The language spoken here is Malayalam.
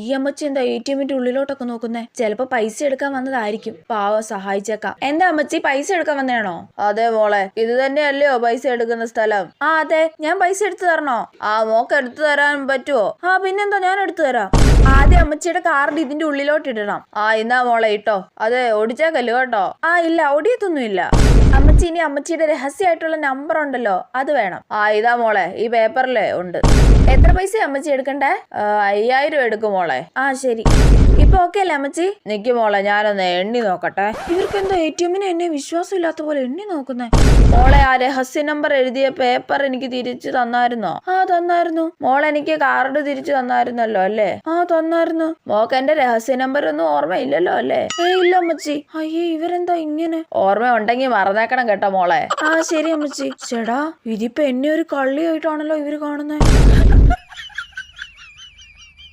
ഈ അമ്മച്ചി എന്താ ATMന്റെ ഉള്ളിലോട്ടൊക്കെ നോക്കുന്നേ? ചിലപ്പോ പൈസ എടുക്കാൻ വന്നതായിരിക്കും. പാവം സഹായിച്ചേക്കാം. എന്താ അമ്മച്ചി പൈസ എടുക്കാൻ വന്നതാണോ? അതെ മോളെ, ഇത് തന്നെയല്ലയോ പൈസ എടുക്കുന്ന സ്ഥലം? അതെ, ഞാൻ പൈസ എടുത്തു തരണോ? മോക്ക് എടുത്തു തരാൻ പറ്റുമോ? പിന്നെന്താ, ഞാൻ എടുത്തു തരാം. ആദ്യം അമ്മച്ചിയുടെ കാർഡ് ഇതിന്റെ ഉള്ളിലോട്ട് ഇടണം. ഇന്നാ മോളെ ഇട്ടോ. അതെ, ഒടിച്ചേക്കല്ലോ കേട്ടോ. ഇല്ല, ഒടിയത്തൊന്നുമില്ല. അമ്മച്ചി, ഇനി അമ്മച്ചിയുടെ രഹസ്യമായിട്ടുള്ള നമ്പർ ഉണ്ടല്ലോ, അത് വേണം. ഇതാ മോളെ, ഈ പേപ്പറിലെ ഉണ്ട്. എത്ര പൈസ അമ്മച്ചി എടുക്കണ്ടേ? 5000 എടുക്കും മോളെ. ശരി. ഇപ്പൊ ഓക്കെ അല്ലേ അമ്മച്ചി? നിക്ക് മോളെ, ഞാനൊന്ന് എണ്ണി നോക്കട്ടെ. ഇവർക്ക് എന്താ ATMന് എന്നെ വിശ്വാസം ഇല്ലാത്ത പോലെ എണ്ണി നോക്കുന്നേ? മോളെ, ആ രഹസ്യ നമ്പർ എഴുതിയ പേപ്പർ എനിക്ക് തിരിച്ചു തന്നായിരുന്നോ? തന്നായിരുന്നു. മോളെ, എനിക്ക് കാർഡ് തിരിച്ചു തന്നായിരുന്നല്ലോ അല്ലേ? തന്നായിരുന്നു. മോക്ക് എന്റെ രഹസ്യ നമ്പർ ഒന്നും ഓർമ്മയില്ലല്ലോ അല്ലേ? ഇല്ല അമ്മച്ചി. അയ്യേ, ഇവരെന്താ ഇങ്ങനെ? ഓർമ്മ ഉണ്ടെങ്കിൽ മറന്നേക്കണം കേട്ടോ മോളെ. ശരി അമ്മച്ചി. ചേടാ, ഇതിപ്പോ എന്നെ ഒരു കള്ളിയായിട്ടാണല്ലോ ഇവര് കാണുന്നേ.